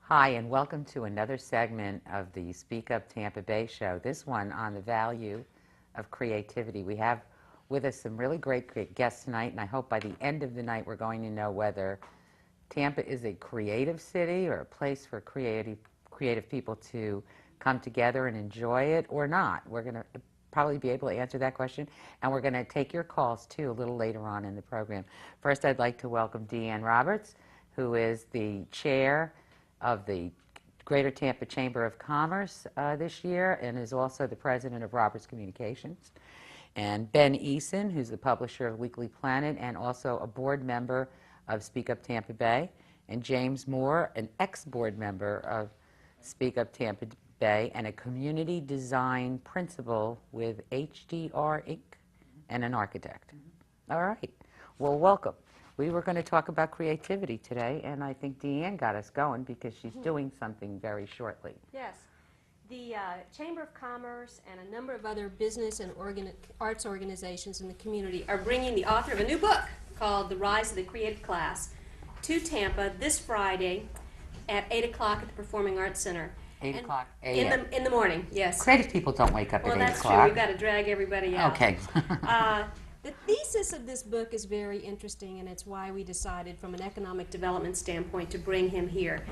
Hi, and welcome to another segment of the Speak Up Tampa Bay show, this one on the value of creativity. We have with us some really great guests tonight, and I hope by the end of the night we're going to know whether Tampa is a creative city or a place for creative people to come together and enjoy it or not. We're going to probably be able to answer that question, and we're going to take your calls too a little later on in the program. First, I'd like to welcome Deanne Roberts, who is the chair of the Greater Tampa Chamber of Commerce this year and is also the president of Roberts Communications. And Ben Eason, who's the publisher of Weekly Planet and also a board member of Speak Up Tampa Bay. And James Moore, an ex-board member of Speak Up Tampa Bay and a community design principal with HDR Inc. and an architect. All right. Well, welcome. We were going to talk about creativity today, and I think Deanne got us going because she's doing something very shortly. Yes. The Chamber of Commerce and a number of other business and arts organizations in the community are bringing the author of a new book called The Rise of the Creative Class to Tampa this Friday at 8 o'clock at the Performing Arts Center. 8 o'clock in the morning, yes. Creative people don't wake up at 8 o'clock. Well, that's true. We've got to drag everybody out. Okay. The thesis of this book is very interesting, and it's why we decided from an economic development standpoint to bring him here.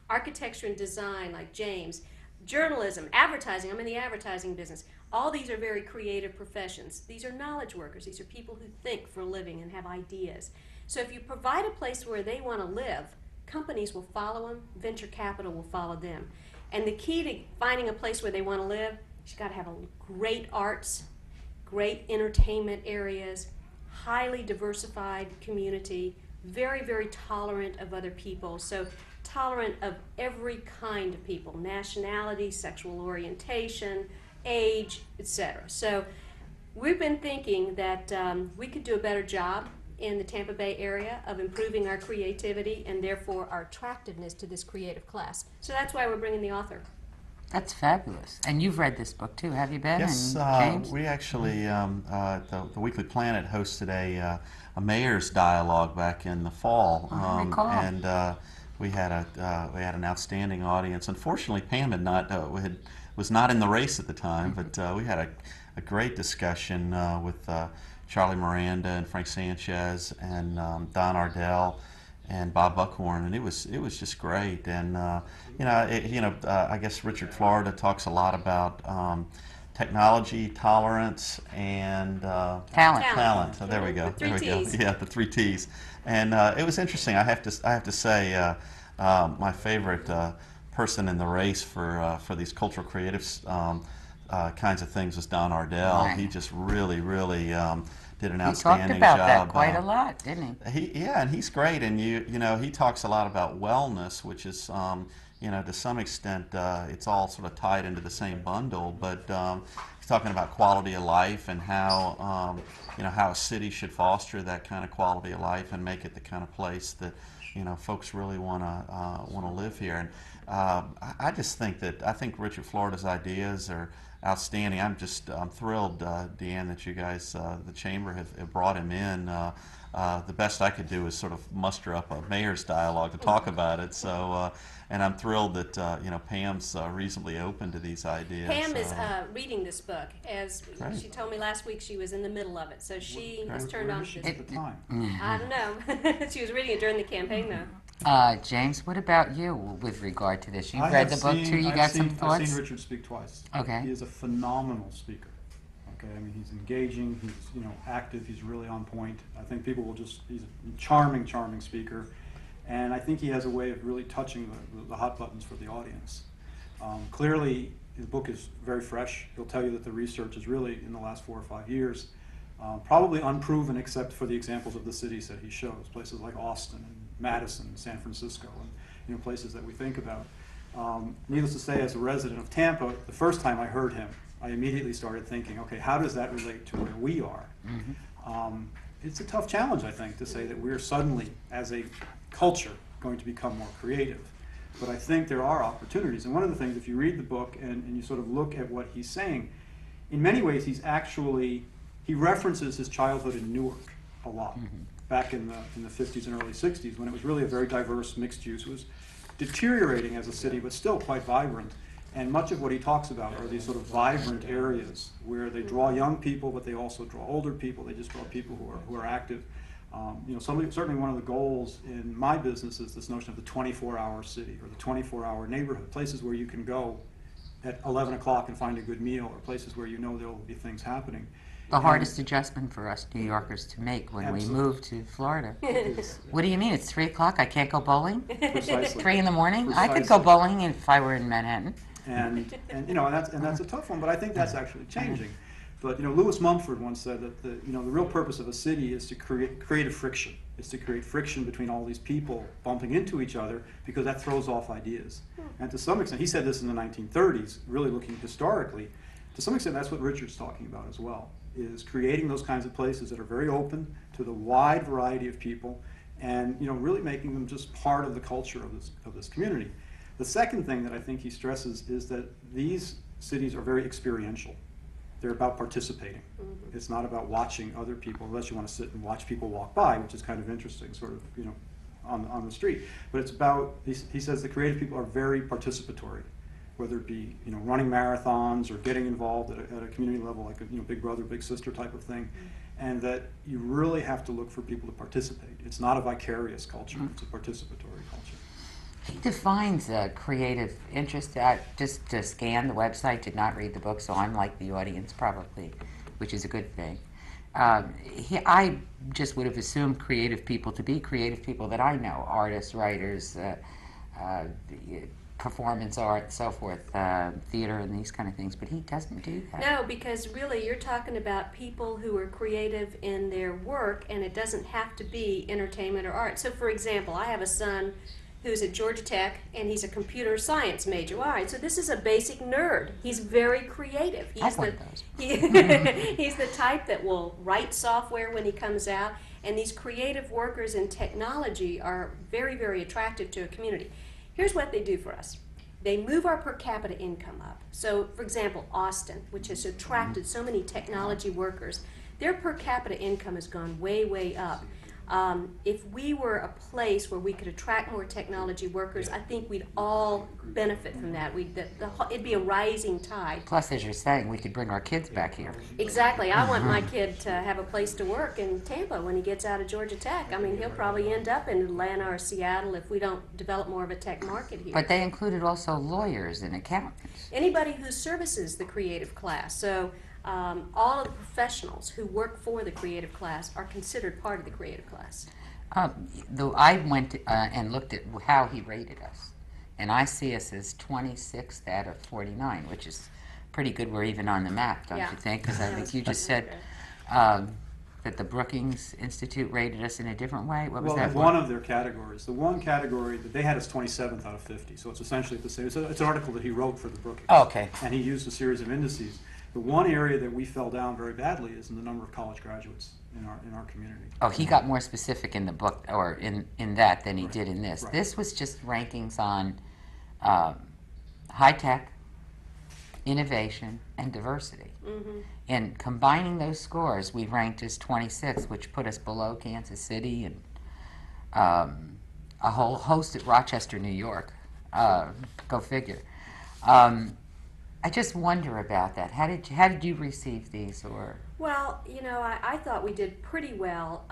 Architecture and design, like James, journalism, advertising, I'm in the advertising business. All these are very creative professions. These are knowledge workers. These are people who think for a living and have ideas. So if you provide a place where they want to live, companies will follow them, venture capital will follow them. And the key to finding a place where they want to live, you've got to have a great arts, great entertainment areas, highly diversified community, very, very tolerant of other people. So tolerant of every kind of people, nationality, sexual orientation, age, etc. So we've been thinking that we could do a better job in the Tampa Bay area of improving our creativity and therefore our attractiveness to this creative class. So that's why we're bringing the author. That's fabulous. And you've read this book too, have you, Ben? Yes, and James? we actually, the Weekly Planet hosted a mayor's dialogue back in the fall. I recall. And we had an outstanding audience. Unfortunately, Pam was not in the race at the time, but we had a great discussion with Charlie Miranda and Frank Sanchez and Don Ardell and Bob Buckhorn, and it was just great. And I guess Richard Florida talks a lot about technology, tolerance, and talent. So there we go. The three T's. Yeah, the 3 T's. And it was interesting. I have to say, my favorite person in the race for these cultural creatives kinds of things was Don Ardell. Right. He just really did an outstanding job. He talked about that quite a lot, didn't he? Yeah, and he's great. And he talks a lot about wellness, which is to some extent it's all sort of tied into the same bundle. But he's talking about quality of life and how how a city should foster that kind of quality of life and make it the kind of place that folks really want to live here. And I think Richard Florida's ideas are outstanding. I'm thrilled, Deanne, that you guys, the Chamber, have brought him in. The best I could do is sort of muster up a mayor's dialogue to talk about it. So, and I'm thrilled that Pam's reasonably open to these ideas. Pam is reading this book. As she told me last week, she was in the middle of it, so she was turned on to this. At the time. I don't know. She was reading it during the campaign, though. James, what about you with regard to this? You've read the book too. You got some thoughts? I've seen Richard speak twice. Okay. He is a phenomenal speaker. Okay, I mean, he's engaging. He's active. He's really on point. I think people will he's a charming speaker, and I think he has a way of really touching the hot buttons for the audience. Clearly, his book is very fresh. He'll tell you that the research is really in the last 4 or 5 years, probably unproven except for the examples of the cities that he shows, places like Austin and Madison, San Francisco, and places that we think about. Needless to say, as a resident of Tampa, the first time I heard him, I immediately started thinking, okay, how does that relate to where we are? Mm-hmm. it's a tough challenge, I think, to say that we're suddenly, as a culture, going to become more creative. But I think there are opportunities. And one of the things, if you read the book and you sort of look at what he's saying, in many ways he references his childhood in Newark a lot, back in the 50s and early 60s, when it was really a very diverse, mixed use. It was deteriorating as a city, but still quite vibrant. And much of what he talks about are these sort of vibrant areas where they draw young people, but they also draw older people. They just draw people who are active. Certainly one of the goals in my business is this notion of the 24-hour city or the 24-hour neighborhood, places where you can go at 11 o'clock and find a good meal, or places where you know there will be things happening. The hardest adjustment for us New Yorkers to make when we moved to Florida. What do you mean? It's 3 o'clock? I can't go bowling? Precisely. 3 in the morning? Precisely. I could go bowling if I were in Manhattan. And that's a tough one, but I think that's actually changing. But Louis Mumford once said that the real purpose of a city is to create a friction. It's to create friction between all these people bumping into each other, because that throws off ideas. And to some extent, he said this in the 1930s, really looking historically. To some extent, that's what Richard's talking about as well, is creating those kinds of places that are very open to the wide variety of people, and really making them just part of the culture of this community. The second thing that I think he stresses is that these cities are very experiential. They're about participating. It's not about watching other people, unless you want to sit and watch people walk by, which is kind of interesting, sort of, on the street. But it's about, he says the creative people are very participatory, whether it be, running marathons or getting involved at a community level, like a, big brother, big sister type of thing. And that you really have to look for people to participate. It's not a vicarious culture, it's a participatory culture. He defines creative interest. Just to scan the website, did not read the book, so I'm like the audience probably, which is a good thing. I just would have assumed creative people to be creative people that I know, artists, writers, performance art, so forth, theater and these kind of things, but he doesn't do that. No, because really you're talking about people who are creative in their work, and it doesn't have to be entertainment or art. So for example, I have a son who's at Georgia Tech, and he's a computer science major. All right, so this is a basic nerd. He's very creative. He's the type that will write software when he comes out, and these creative workers in technology are very, very attractive to a community. Here's what they do for us. They move our per capita income up. So, for example, Austin, which has attracted so many technology workers, their per capita income has gone way, way up. If we were a place where we could attract more technology workers, I think we'd all benefit from that. It'd be a rising tide. Plus, as you're saying, we could bring our kids back here. Exactly. I want my kid to have a place to work in Tampa when he gets out of Georgia Tech. I mean, he'll probably end up in Atlanta or Seattle if we don't develop more of a tech market here. But they included also lawyers and accountants. Anybody who services the creative class. So all of the professionals who work for the creative class are considered part of the creative class. Though I went and looked at how he rated us, and I see us as 26th out of 49, which is pretty good. We're even on the map, don't you think? Because I think you just said that the Brookings Institute rated us in a different way. What was that? Well, one of their categories. The one category that they had is 27th out of 50, so it's essentially the same. It's an article that he wrote for the Brookings. Oh, okay. And he used a series of indices. The one area that we fell down very badly is in the number of college graduates in our community. Oh, he got more specific in the book, or in that, than he Right. did in this. Right. This was just rankings on high tech, innovation, and diversity. Mm-hmm. And combining those scores, we ranked as 26th, which put us below Kansas City and a whole host at Rochester, New York. Go figure. I just wonder about that. How did you receive these, or? Well, I thought we did pretty well.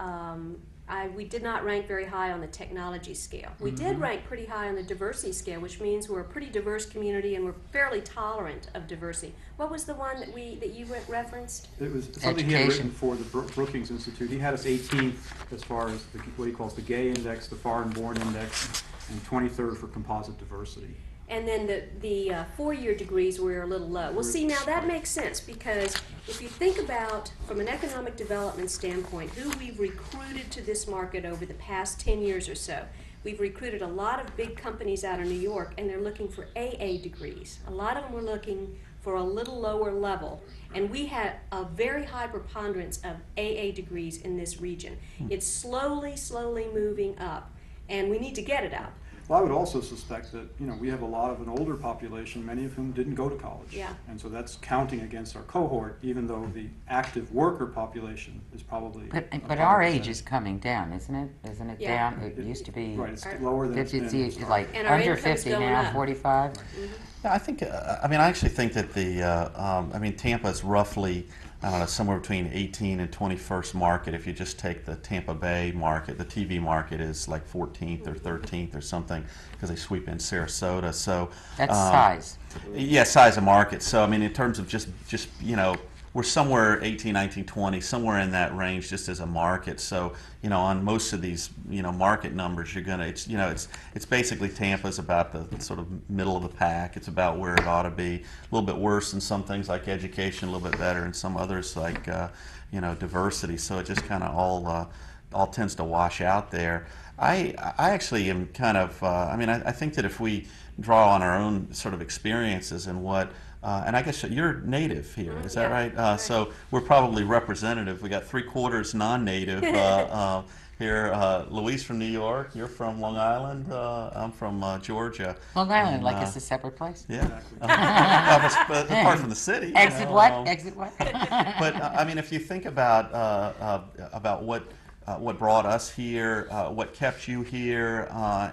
We did not rank very high on the technology scale. We did rank pretty high on the diversity scale, which means we're a pretty diverse community and we're fairly tolerant of diversity. What was the one that you referenced? It was something he had written for the Brookings Institute. He had us 18th as far as what he calls the gay index, the foreign-born index, and 23rd for composite diversity. And then the four-year degrees were a little low. Well, see, now that makes sense, because if you think about, from an economic development standpoint, who we've recruited to this market over the past 10 years or so, we've recruited a lot of big companies out of New York, and they're looking for AA degrees. A lot of them were looking for a little lower level. And we had a very high preponderance of AA degrees in this region. It's slowly, slowly moving up, and we need to get it up. Well, I would also suspect that, you know, we have a lot of an older population, many of whom didn't go to college. Yeah. And so that's counting against our cohort, even though the active worker population is probably. But our age is coming down, isn't it? Isn't it Yeah. down? It used to be Right, it's lower than it's 50, been. it's like And our under income's 50 going now, up. 45. Yeah, I think, I mean, I actually think that Tampa is roughly, I don't know, somewhere between 18 and 21st market. If you just take the Tampa Bay market, the TV market is like 14th or 13th or something, because they sweep in Sarasota. So That's size. Yeah, size of market. So I mean, in terms of just you know, we're somewhere 18, 19, 20, somewhere in that range, just as a market. So you know, on most of these market numbers, you're gonna it's basically Tampa's about the sort of middle of the pack. It's about where it ought to be. A little bit worse in some things like education, a little bit better in some others like diversity. So it just kind of all tends to wash out there. I actually am kind of I think that if we draw on our own sort of experiences and what and I guess you're native here, is that Yeah. right? So we're probably representative. We got 3/4 non-native here. Louise from New York. You're from Long Island. I'm from Georgia. Long Island, And, like it's a separate place? Yeah. Exactly. But apart from the city. Exit what? Exit what? But I mean, if you think about what brought us here, what kept you here,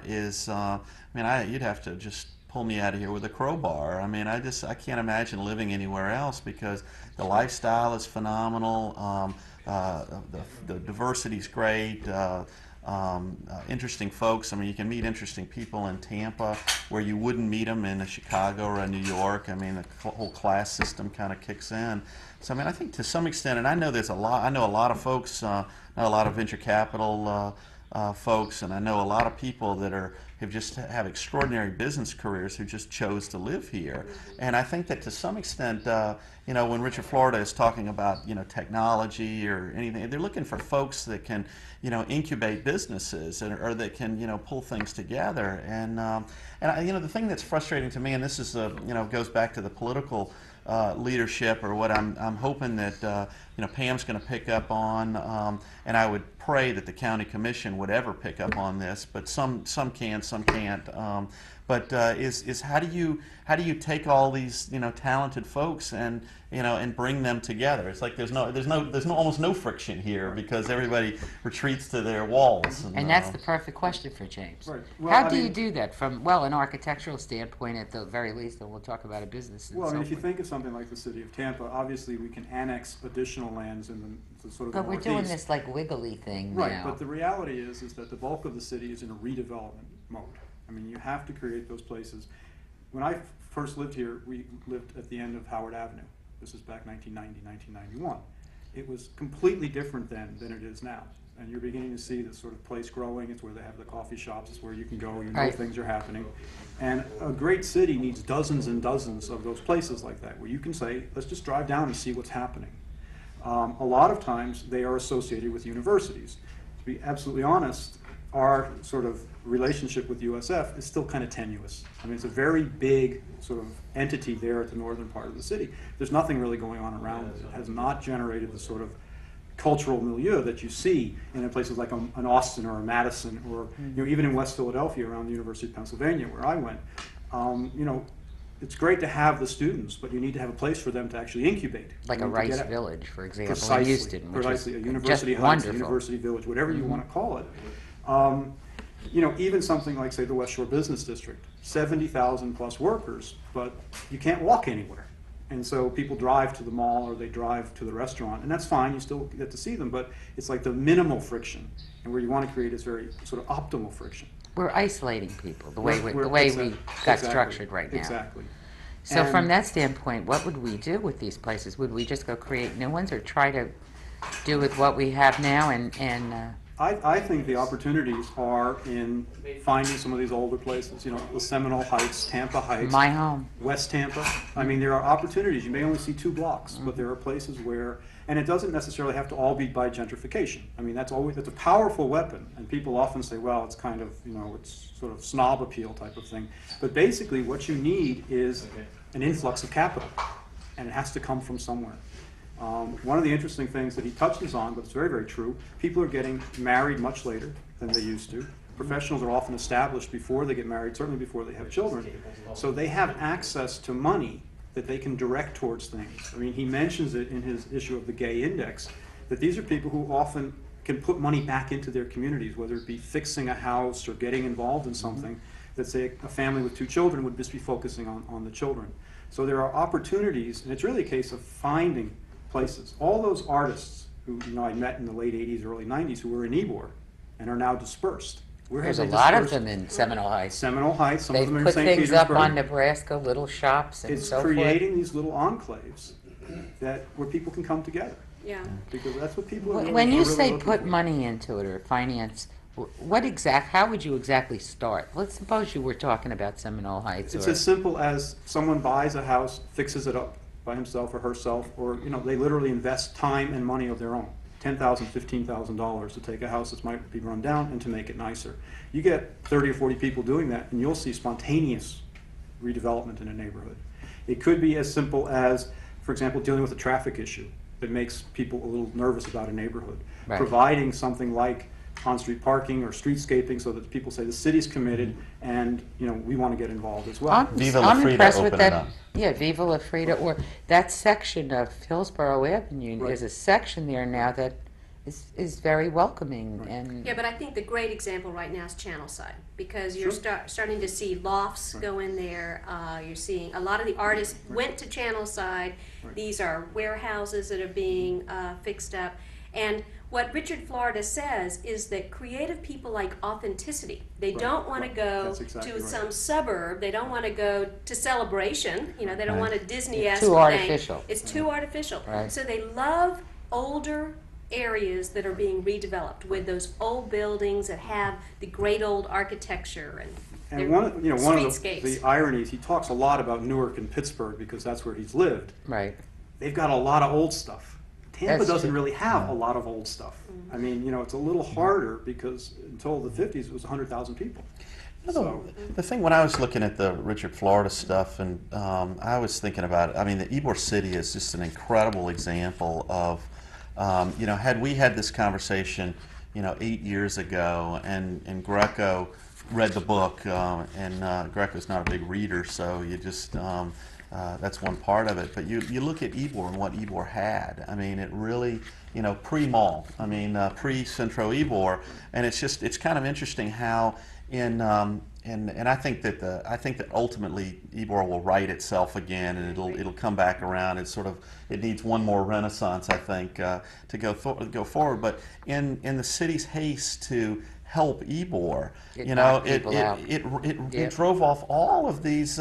you'd have to just pull me out of here with a crowbar. I mean, I can't imagine living anywhere else because the lifestyle is phenomenal. The diversity's great. Interesting folks. I mean, you can meet interesting people in Tampa where you wouldn't meet them in a Chicago or a New York. I mean, the whole class system kind of kicks in. So I mean, I think to some extent, and I know there's a lot. I know a lot of folks. I know a lot of venture capital folks, and I know a lot of people that have extraordinary business careers who just chose to live here. And I think that to some extent, when Richard Florida is talking about technology or anything, they're looking for folks that can incubate businesses or that can pull things together. And the thing that's frustrating to me, and this is goes back to the political leadership, or what I'm hoping that Pam's going to pick up on, and I would pray that the county commission would ever pick up on this, but some can, some can't. Is how do you take all these talented folks and bring them together? It's like there's almost no friction here because everybody retreats to their walls. And that's the perfect question for James. Right. Well, How do you do that from an architectural standpoint at the very least, and we'll talk about a business. And Well, so if you forth. think of something like the city of Tampa, obviously we can annex additional lands in the sort of But the we're northeast. doing this like wiggly thing Right, now. but the reality is that the bulk of the city is in a redevelopment mode. I mean, you have to create those places. When I first lived here, we lived at the end of Howard Avenue. This is back 1990, 1991. It was completely different then than it is now. And you're beginning to see this sort of place growing. It's where they have the coffee shops. It's where you can go. Right. Things are happening. And a great city needs dozens and dozens of those places like that, where you can say, let's just drive down and see what's happening. A lot of times they are associated with universities. To be absolutely honest, our sort of relationship with USF is still kind of tenuous. I mean, it's a very big sort of entity there at the northern part of the city. There's nothing really going on around it. It has not generated the sort of cultural milieu that you see in places like an Austin or a Madison, or even in West Philadelphia around the University of Pennsylvania where I went. It's great to have the students, but you need to have a place for them to actually incubate. Like You a need to Rice get Village, for example, in Precisely, Houston, which precisely, is a University just Heights, a wonderful. University Village, whatever you want to call it. Even something like, say, the West Shore Business District, 70,000 plus workers, but you can't walk anywhere. And so people drive to the mall or they drive to the restaurant, and that's fine, you still get to see them, but it's like the minimal friction. And where you want to create is very sort of optimal friction. We're isolating people the way we got Exactly, structured right now. Exactly. So from And- that standpoint, what would we do with these places? Would we just go create new ones, or try to do with what we have now and I think the opportunities are in finding some of these older places, the Seminole Heights, Tampa Heights, my home? West Tampa. I mean, there are opportunities. You may only see 2 blocks, but there are places where, and it doesn't necessarily have to all be by gentrification. I mean, that's a powerful weapon, and people often say, well, it's kind of, it's sort of snob appeal type of thing. But basically, what you need is an influx of capital. and it has to come from somewhere. One of the interesting things that he touches on, but it's very, very true, people are getting married much later than they used to. Professionals are often established before they get married, certainly before they have children. So they have access to money that they can direct towards things. I mean, he mentions it in his issue of the Gay Index, that these are people who often can put money back into their communities, whether it be fixing a house or getting involved in something that, say, a family with 2 children would just be focusing on the children. So there are opportunities, and it's really a case of finding places. All those artists who I met in the late 80s, early 90s who were in Ybor and are now dispersed. There's a lot of them in Seminole Heights. Seminole Heights, some They of them are in put St. things up Petersburg. on Nebraska, little shops and It's so forth. creating these little enclaves where people can come together. Yeah. Because that's what people are When you really say looking put for. money into it or finance, how would you exactly start? Let's suppose you were talking about Seminole Heights. It's or, as simple as someone buys a house, fixes it up by himself or herself, or they literally invest time and money of their own. $10,000, $15,000 to take a house that might be run down and to make it nicer. You get 30 or 40 people doing that, and you'll see spontaneous redevelopment in a neighborhood. It could be as simple as, for example, dealing with a traffic issue that makes people a little nervous about a neighborhood. Right. Providing something like on-street parking or streetscaping so that people say the city's committed and we want to get involved as well. Viva La I'm Frida impressed with opened it that. up. Yeah, Viva La Frida, or that section of Hillsborough Avenue. Right. There's a section there now that is very welcoming. Right. And Yeah, but I think the great example right now is Channelside, because you're Sure. starting to see lofts Right. go in there. You're seeing a lot of the artists went to Channelside. Right. These are warehouses that are being fixed up. And what Richard Florida says is that creative people like authenticity. They Right. don't want to Right. go That's exactly to right. some suburb. They don't want to go to Celebration. They don't Right. want a Disney-esque Too thing. artificial. It's too artificial. Right. So they love older areas that are being redeveloped with those old buildings that have the great old architecture and And one of the streetscapes. ironies, he talks a lot about Newark and Pittsburgh because that's where he's lived. right. They've got a lot of old stuff. Tampa That's doesn't true. really have a lot of old stuff. I mean, it's a little harder because until the 50s it was 100,000 people. So, The thing when I was looking at the Richard Florida stuff, and I was thinking about it, I mean, the Ybor City is just an incredible example of, had we had this conversation, 8 years ago, and Greco read the book, and Greco's not a big reader, so you just, that's one part of it. But you look at Ybor and what Ybor had. I mean, it really, pre-mall, pre-Centro Ybor, and it's kind of interesting how and I think that ultimately Ybor will right itself again, and it'll come back around. It needs one more renaissance, I think, to go forward. But in the city's haste to help Ybor, It knocked people out. it drove off all these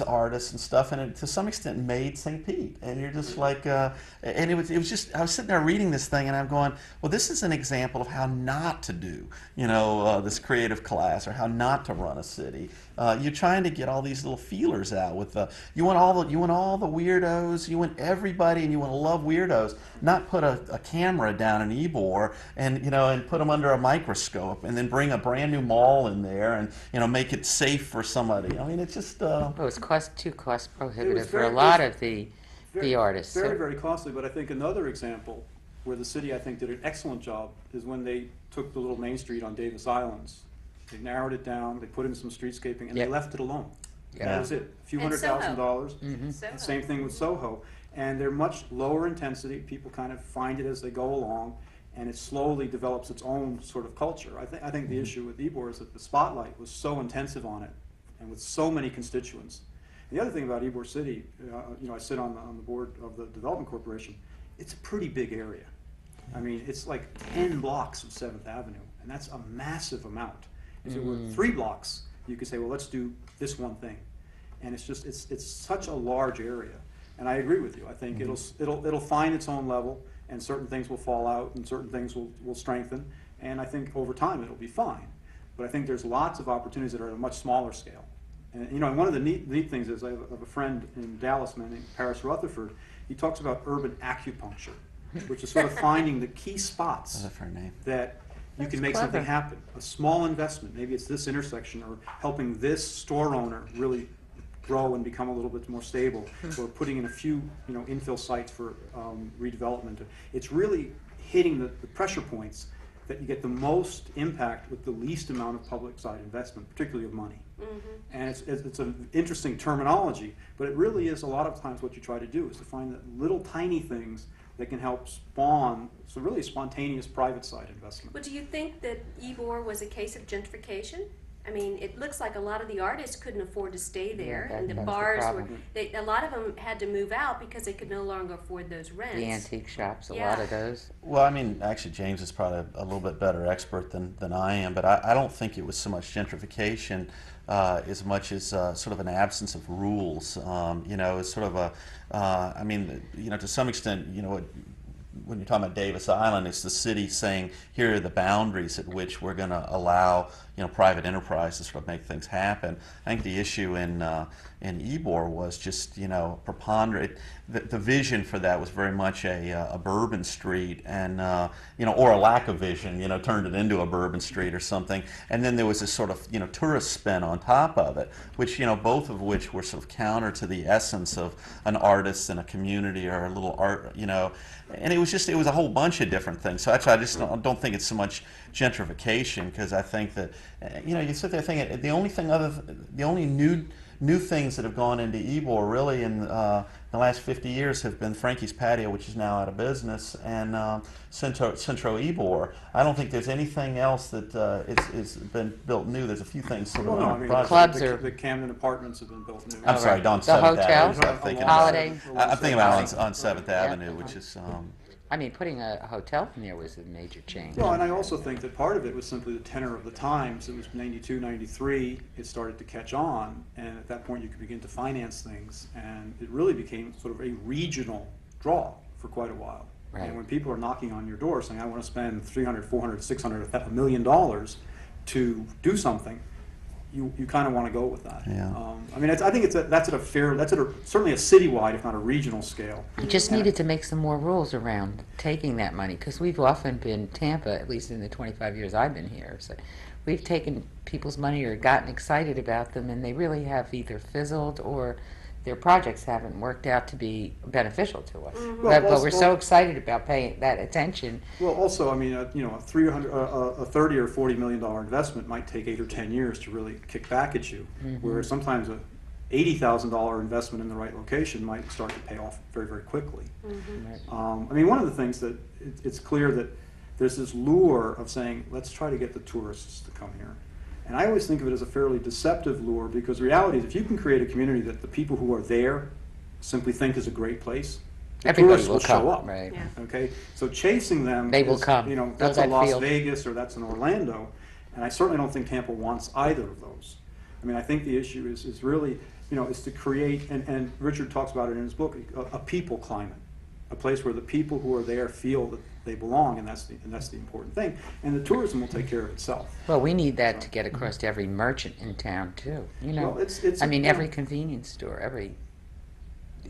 artists and stuff, and it to some extent made St. Pete. And you're just like, and it was just, I was sitting there reading this thing, and I'm going, well, this is an example of how not to do, this creative class, or how not to run a city. You're trying to get all these little feelers out with you want all the weirdos, you want everybody, and you want to love weirdos. Not put a camera down in Ybor and put them under a microscope, and then bring a brand new mall in there and make it safe for somebody. I mean, it's just. It was too cost prohibitive for very- a lot of the artists. Very, So- very costly, but I think another example where the city, I think, did an excellent job is when they took the little main street on Davis Islands. They narrowed it down, they put in some streetscaping, and they Yep. left it alone. Yeah. That was it. A few And $100,000. Soho. Same thing with Soho. And they're much lower intensity. People kind of find it as they go along, and it slowly develops its own sort of culture. I think the issue with Ybor is that the spotlight was so intensive on it, and with so many constituents. And the other thing about Ybor City, I sit on the board of the Development Corporation. It's a pretty big area. I mean, it's like 10 blocks of 7th Avenue, and that's a massive amount. If it were 3 blocks, you could say, well, let's do this one thing. And it's such a large area. And I agree with you. I think it'll find its own level, and certain things will fall out, and certain things will strengthen. And I think over time it'll be fine. But I think there's lots of opportunities that are at a much smaller scale. And one of the neat things is I have a friend in Dallas named Paris Rutherford. He talks about urban acupuncture, which is sort of finding the key spots That's her name. that you That's can make clever. something happen. A small investment, maybe it's this intersection, or helping this store owner really grow and become a little bit more stable, or putting in a few, infill sites for redevelopment. It's really hitting the pressure points that you get the most impact with the least amount of public side investment, particularly of money. And it's an interesting terminology, but it really is a lot of times what you try to do is to find the little tiny things that can help spawn so really spontaneous private side investment. Well, do you think that Ybor was a case of gentrification? I mean, it looks like a lot of the artists couldn't afford to stay there, and the that's the bars were, problem. a lot of them had to move out because they could no longer afford those rents. The antique shops, a Yeah. lot of those. Well, I mean, actually, James is probably a little bit better expert than I am, but I don't think it was so much gentrification as much as sort of an absence of rules. It's sort of I mean, to some extent, when you're talking about Davis Island, it's the city saying, here are the boundaries at which we're going to allow, private enterprise to sort of make things happen. I think the issue in Ybor was just, preponderate. The vision for that was very much a Bourbon Street, and or a lack of vision, turned it into a Bourbon Street or something. And then there was this sort of tourist spin on top of it, which both of which were sort of counter to the essence of an artist and a community or a little art, And it was a whole bunch of different things. So actually, I just don't think it's so much gentrification, because I think that you sit there thinking the only new things that have gone into Ybor really in the last 50 years have been Frankie's Patio, which is now out of business, and Centro Ybor. I don't think there's anything else that is been built new. There's a few things sort of on project. Clubs are- the Camden Apartments have been built new. I'm sorry, on The 7th hotels, Avenue. I'm thinking Holiday. I'm thinking about on 7th Avenue, which is. I mean, putting a hotel in there was a major change. Well, and I also think that part of it was simply the tenor of the times. It was 92, 93, it started to catch on, and at that point you could begin to finance things, and it really became sort of a regional draw for quite a while. Right. And when people are knocking on your door saying, I want to spend $300, $400, $600, $1 million to do something, you kind of want to go with that. Yeah. I mean, I think that's at a certainly a citywide, if not a regional scale. You just needed to make some more rules around taking that money, because we've often been, Tampa, at least in the 25 years I've been here, so we've taken people's money or gotten excited about them, and they really have either fizzled or their projects haven't worked out to be beneficial to us. Well, But we're so excited about paying that attention. Well, also, I mean, a $30 or $40 million investment might take 8 or 10 years to really kick back at you, whereas sometimes a $80,000 investment in the right location might start to pay off very, very quickly. I mean, one of the things that it's clear that there's this lure of saying, let's try to get the tourists to come here. And I always think of it as a fairly deceptive lure, because the reality is if you can create a community that the people who are there simply think is a great place, the Everybody tourists will show come, up. right. Yeah. Okay, so chasing them, They will is, come. that's Build a that Las field. Vegas or that's an Orlando, and I certainly don't think Tampa wants either of those. I mean, I think the issue is really, is to create, and Richard talks about it in his book, a people climate, a place where the people who are there feel that they belong, and that's the important thing. And the tourism will take care of itself. Well, we need that to get across to every merchant in town, too. Well, Every convenience store, every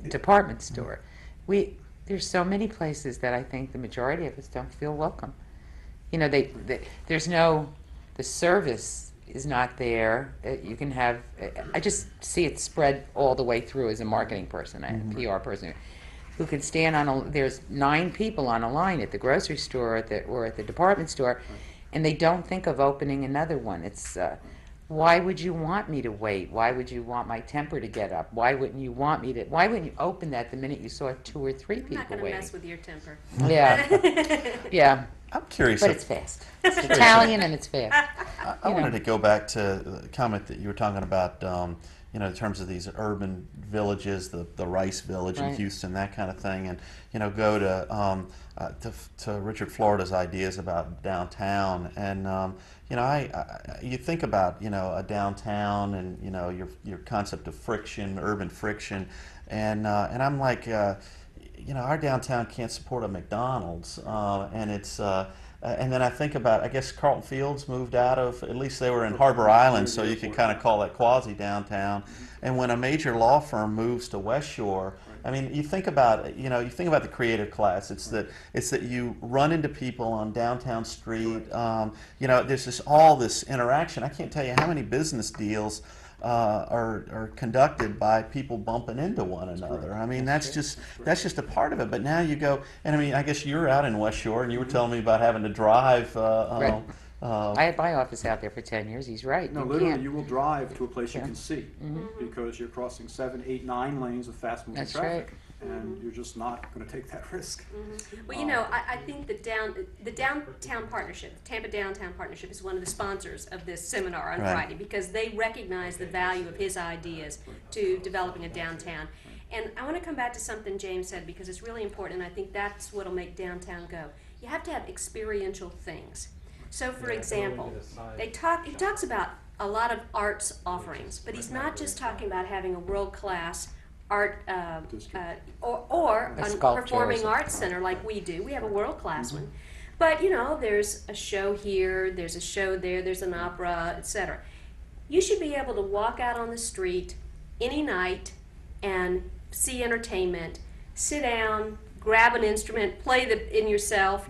department store. There's so many places that I think the majority of us don't feel welcome. The service is not there. You can have, I just see it spread all the way through as a marketing person, a PR person, who can stand there's 9 people on a line at the grocery store or at the department store, and they don't think of opening another one. It's, why would you want me to wait? Why would you want my temper to get up? Why wouldn't you open that the minute you saw 2 or 3 I'm people not going to waiting? mess with your temper. Yeah, yeah, I'm curious. but it's fast. It's Italian and it's fast. I wanted to go back to the comment that you were talking about, in terms of these urban villages, the Rice Village in Right. Houston, that kind of thing, and go to Richard Florida's ideas about downtown, and you think about a downtown and your concept of friction, urban friction, and I'm like, our downtown can't support a McDonald's, and it's. And then I think about, I guess Carlton Fields moved out of, at least they were in Harbor Island, so you could kind of call that quasi-downtown. And when a major law firm moves to West Shore, I mean, you think about the creative class. It's that you run into people on downtown street. There's all this interaction. I can't tell you how many business deals are conducted by people bumping into one another. I mean, that's just a part of it. But now you go, and I mean, I guess you're out in West Shore, and you were telling me about having to drive. Right. I had my office out there for 10 years. He's right. No, You literally, can't. you will drive to a place you Yeah. can see because you're crossing 7, 8, 9 lanes of fast-moving That's traffic, and you're just not going to take that risk. Well, I think the downtown partnership, Tampa Downtown Partnership, is one of the sponsors of this seminar on Right. Friday because they recognize the value of his ideas to developing a downtown. And I want to come back to something James said because it's really important, and I think that's what'll make downtown go. You have to have experiential things. So, for example, he talks about a lot of arts offerings, but he's not just talking about having a world-class art or A a sculpture or performing something. arts center like we do. We have a world-class one. But, there's a show here, there's a show there, there's an opera, etc. You should be able to walk out on the street any night and see entertainment, sit down, grab an instrument, play in yourself,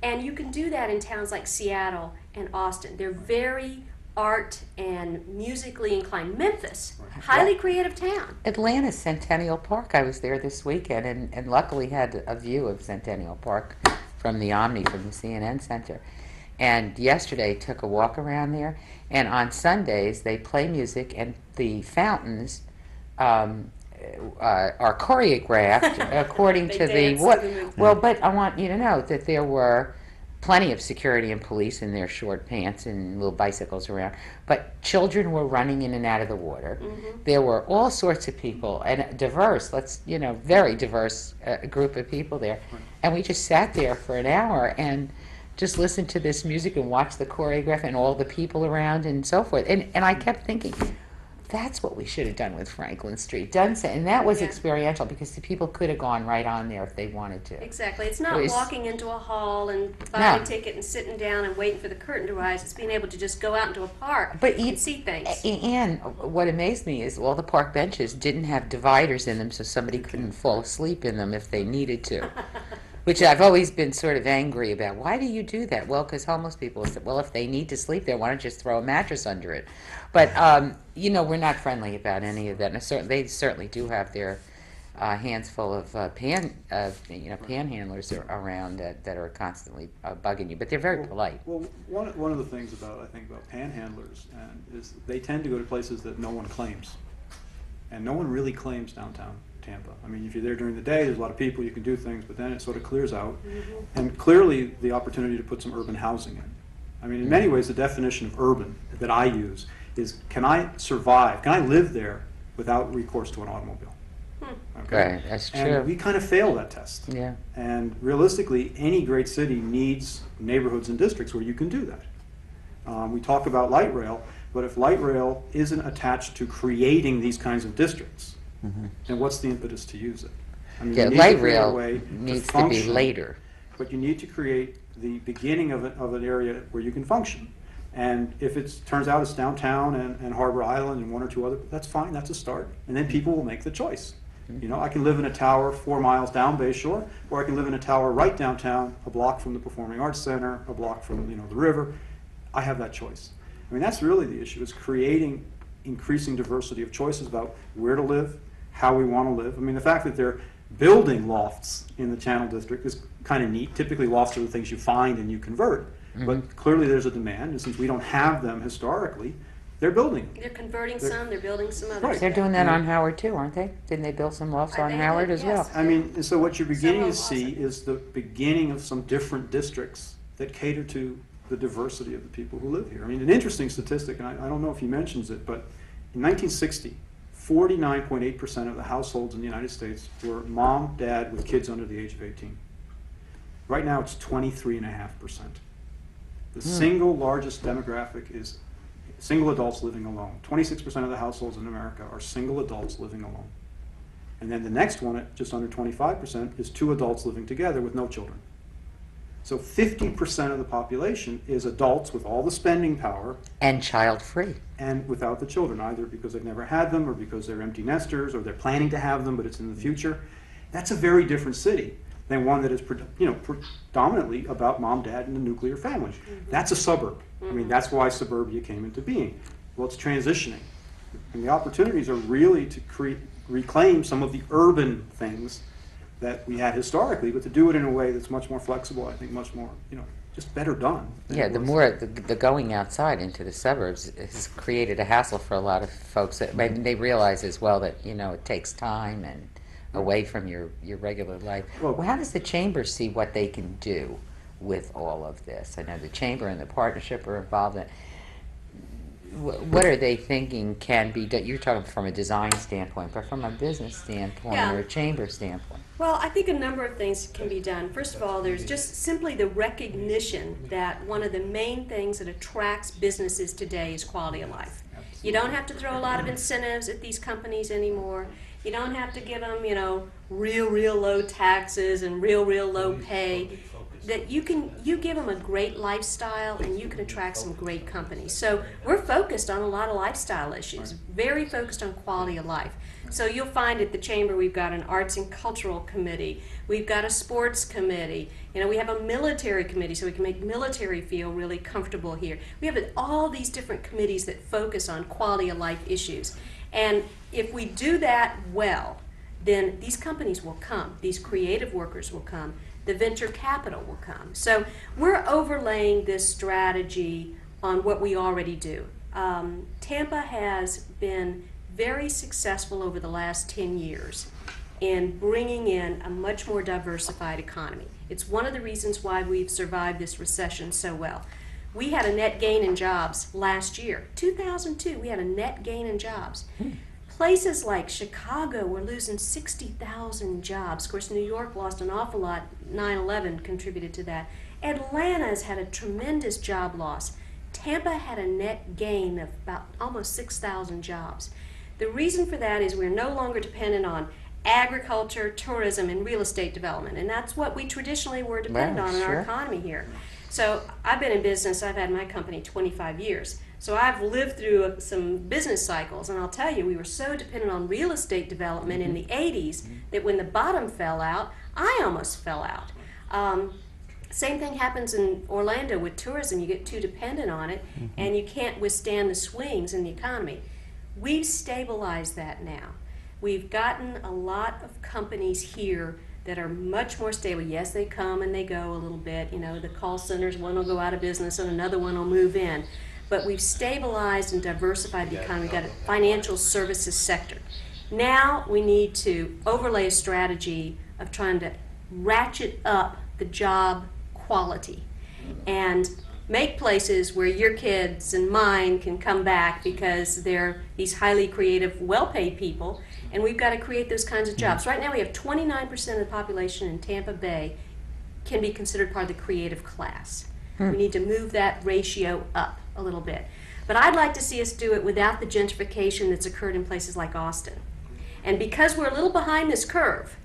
and you can do that in towns like Seattle and Austin. They're very art and musically inclined. Memphis, highly creative town. Atlanta Centennial Park. I was there this weekend and luckily had a view of Centennial Park from the Omni, from the CNN Center. And yesterday took a walk around there. And on Sundays they play music and the fountains are choreographed according They to the dance what. to the movement. Well, but I want you to know that there were plenty of security and police in their short pants and little bicycles around. But children were running in and out of the water. There were all sorts of people and diverse, very diverse group of people there. And we just sat there for an hour and just listened to this music and watched the choreograph and all the people around and so forth. And I kept thinking, that's what we should have done with Franklin Street. And that was Yeah. experiential because the people could have gone right on there if they wanted to. Exactly. It's not It was- walking into a hall and buying No. a ticket and sitting down and waiting for the curtain to rise. It's being able to just go out into a park But and see things. And what amazed me is all the park benches didn't have dividers in them so somebody couldn't fall asleep in them if they needed to. Which I've always been sort of angry about. Why do you do that? Well, because homeless people said, well, if they need to sleep there, why don't you just throw a mattress under it? But, we're not friendly about any of that. And they certainly do have their hands full of panhandlers around that are constantly bugging you. But they're very polite. Well, one of the things about panhandlers is they tend to go to places that no one claims, and no one really claims downtown Tampa. I mean, if you're there during the day, there's a lot of people, you can do things, but then it sort of clears out. And clearly, the opportunity to put some urban housing in. I mean, in many ways, the definition of urban that I use is, can I survive, can I live there without recourse to an automobile? Okay? Right, that's And true. we kind of fail that test. Yeah. And realistically, any great city needs neighborhoods and districts where you can do that. We talk about light rail, but if light rail isn't attached to creating these kinds of districts, then what's the impetus to use it? I mean, Yeah, you need to light create a rail way needs to be function, later. but you need to create the beginning of an area where you can function. And if it turns out it's downtown and Harbor Island and one or two other, that's fine, that's a start. And then people will make the choice. I can live in a tower 4 miles down Bay Shore, or I can live in a tower right downtown, a block from the Performing Arts Center, a block from the river. I have that choice. I mean, that's really the issue, is creating increasing diversity of choices about where to live, how we want to live. I mean, the fact that they're building lofts in the Channel District is kind of neat. Typically, lofts are the things you find and you convert. But clearly there's a demand, and since we don't have them historically, they're building. They're converting some, they're building some others. Right. They're doing that on Howard too, aren't they? Didn't they build some lofts on They Howard did, as well? yes. I mean, and so what you're beginning to Several see is the beginning of some different districts that cater to the diversity of the people who live here. I mean, an interesting statistic, and I don't know if he mentions it, but in 1960, 49.8% of the households in the United States were mom, dad with kids under the age of 18. Right now it's 23.5%. The single largest demographic is single adults living alone. 26% of the households in America are single adults living alone. And then the next one, at just under 25%, is 2 adults living together with no children. So 50% of the population is adults with all the spending power And child-free. and without the children, either because they've never had them or because they're empty nesters or they're planning to have them but it's in the future. That's a very different city than one that is predominantly about mom, dad, and the nuclear family. That's a suburb. I mean, that's why suburbia came into being. Well, it's transitioning. And the opportunities are really to reclaim some of the urban things that we had historically, but to do it in a way that's much more flexible, I think much more, just better done. Yeah, the more the going outside into the suburbs has created a hassle for a lot of folks. Maybe they realize as well that it takes time and away from your regular life. Well, how does the chamber see what they can do with all of this? I know the chamber and the partnership are involved in. What are they thinking can be done? You're talking from a design standpoint, but from a business standpoint or a chamber standpoint. Well, I think a number of things can be done. First of all, there's just simply the recognition that one of the main things that attracts businesses today is quality of life. You don't have to throw a lot of incentives at these companies anymore. You don't have to give them, real low taxes and real low pay. That you give them a great lifestyle and you can attract some great companies. So we're focused on a lot of lifestyle issues, very focused on quality of life. So you'll find at the chamber we've got an arts and cultural committee, we've got a sports committee, we have a military committee so we can make military feel really comfortable here. We have all these different committees that focus on quality of life issues. And if we do that well, then these companies will come, these creative workers will come, the venture capital will come. So we're overlaying this strategy on what we already do. Tampa has been very successful over the last 10 years in bringing in a much more diversified economy. It's one of the reasons why we've survived this recession so well. We had a net gain in jobs last year. 2002, we had a net gain in jobs. Places like Chicago were losing 60,000 jobs. Of course, New York lost an awful lot. 9/11 contributed to that. Atlanta's had a tremendous job loss. Tampa had a net gain of about almost 6,000 jobs. The reason for that is we're no longer dependent on agriculture, tourism, and real estate development, and that's what we traditionally were dependent on in our economy here. So I've been in business, I've had my company 25 years. So I've lived through some business cycles, and I'll tell you, we were so dependent on real estate development in the 80s that when the bottom fell out, I almost fell out. Same thing happens in Orlando with tourism. You get too dependent on it, and you can't withstand the swings in the economy. We've stabilized that now. We've gotten a lot of companies here that are much more stable. Yes, they come and they go a little bit. The call centers, one will go out of business and another one will move in. But we've stabilized and diversified the economy. We've got a financial services sector. Now we need to overlay a strategy of trying to ratchet up the job quality and make places where your kids and mine can come back because they're these highly creative, well-paid people, and we've got to create those kinds of jobs. Right now we have 29% of the population in Tampa Bay can be considered part of the creative class. We need to move that ratio up a little bit. But I'd like to see us do it without the gentrification that's occurred in places like Austin. And because we're a little behind this curve,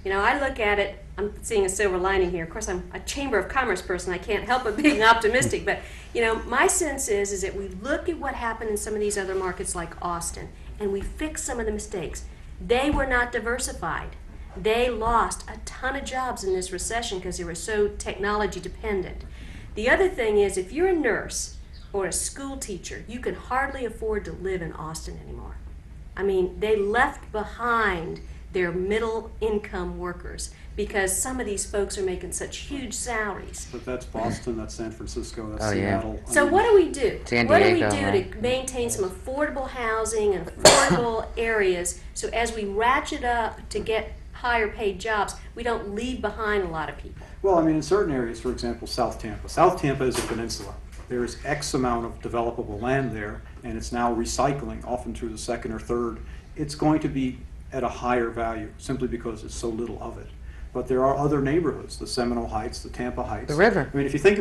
I look at it, I'm seeing a silver lining here. Of course, I'm a Chamber of Commerce person. I can't help but being optimistic. But, my sense is that we look at what happened in some of these other markets like Austin, and we fix some of the mistakes. They were not diversified. They lost a ton of jobs in this recession because they were so technology dependent. The other thing is, if you're a nurse or a school teacher, you can hardly afford to live in Austin anymore. I mean, they left behind their middle income workers because some of these folks are making such huge salaries. But that's Boston, that's San Francisco, that's Seattle. So what do we do? San What do Diego, we do right? to maintain some affordable housing and affordable areas so as we ratchet up to get higher paid jobs, we don't leave behind a lot of people? Well, in certain areas, for example, South Tampa. South Tampa is a peninsula. There is X amount of developable land there, and it's now recycling, often through the second or third. It's going to be at a higher value simply because it's so little of it. but there are other neighborhoods, the Seminole Heights, the Tampa Heights. The river. I mean, if you think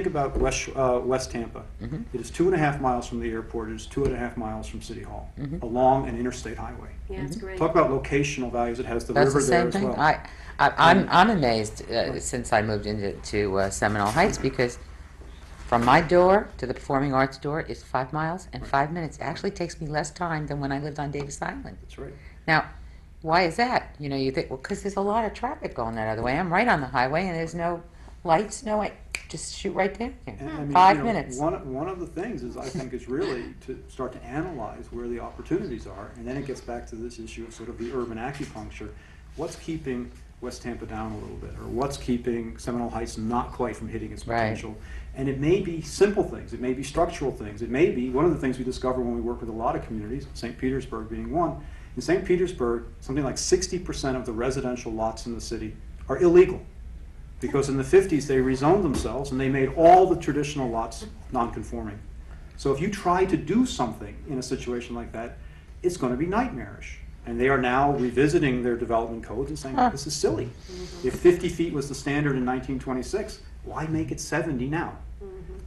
about West Tampa, it is 2.5 miles from the airport. It is 2.5 miles from City Hall, along an interstate highway. Yeah, it's great. Talk about locational values. It has the That's river the there same as thing. well. I'm amazed since I moved into Seminole Heights, because from my door to the Performing Arts door is 5 miles and 5 minutes. It actually takes me less time than when I lived on Davis Island. That's right. Now, why is that? You know, you think, well, because there's a lot of traffic going that other way. I'm right on the highway, and there's no lights, just shoot right there. And, I mean, 5 you know, minutes. One of the things is, I think, is really to start to analyze where the opportunities are, and then it gets back to this issue of sort of the urban acupuncture. What's keeping West Tampa down a little bit, or what's keeping Seminole Heights not quite from hitting its potential? Right. And it may be simple things, it may be structural things, it may be one of the things we discover when we work with a lot of communities, St. Petersburg being one. In St. Petersburg, something like 60% of the residential lots in the city are illegal, because in the 50s they rezoned themselves and they made all the traditional lots non-conforming. So if you try to do something in a situation like that, it's going to be nightmarish. And they are now revisiting their development codes and saying, this is silly. If 50 feet was the standard in 1926, why make it 70 now?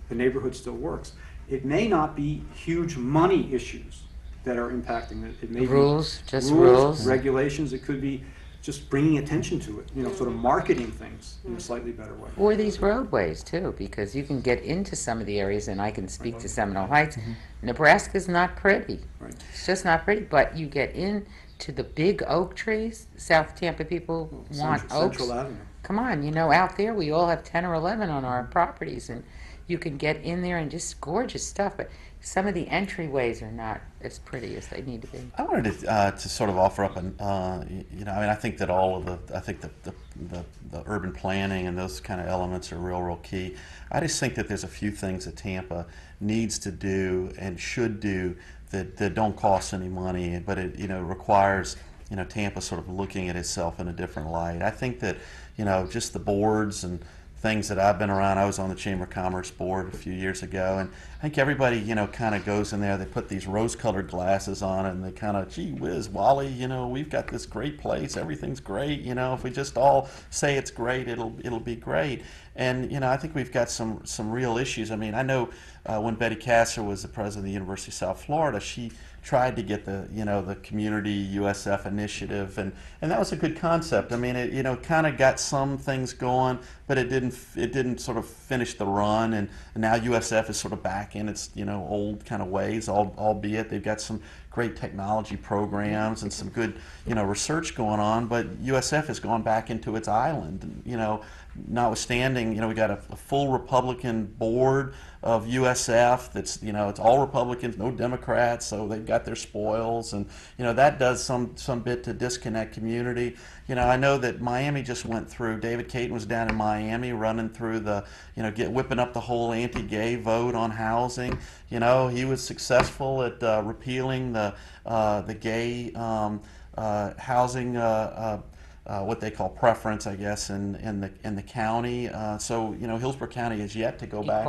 The neighborhood still works. It may not be huge money issues that are impacting it. It may Rules, be just rules. regulations. It could be just bringing attention to it, sort of marketing things in a slightly better way. Or these roadways, too, because you can get into some of the areas, and I can speak to Seminole Heights. Nebraska's not pretty. Right. It's just not pretty, but you get into the big oak trees. South Tampa people want oaks. Central Avenue. Come on, out there we all have 10 or 11 on our properties, and you can get in there and just gorgeous stuff, but some of the entryways are not as pretty as they need to be. I wanted to sort of offer up I think that all of the urban planning and those kind of elements are real key. I just think that there's a few things that Tampa needs to do and should do that don't cost any money, but it requires Tampa sort of looking at itself in a different light. I think that just the boards and things that I've been around. I was on the Chamber of Commerce board a few years ago, and I think everybody, kind of goes in there, they put these rose-colored glasses on, and they kind of, gee whiz, Wally, we've got this great place, everything's great, if we just all say it's great, it'll be great. And, I think we've got some real issues. I mean, I know when Betty Kasser was the president of the University of South Florida, she tried to get the community USF initiative, and that was a good concept. I mean, it kind of got some things going, but it didn't sort of finish the run, and now USF is sort of back in its old kind of ways, albeit they've got some great technology programs and some good research going on, but USF has gone back into its island, notwithstanding we got a full Republican board of USF that's it's all Republicans, no Democrats, so they've got their spoils, and that does some bit to disconnect community. I know that Miami just went through, David Caton was down in Miami running through the whipping up the whole anti-gay vote on housing. He was successful at repealing the gay housing what they call preference, I guess, in the county. So Hillsborough County is yet to go back.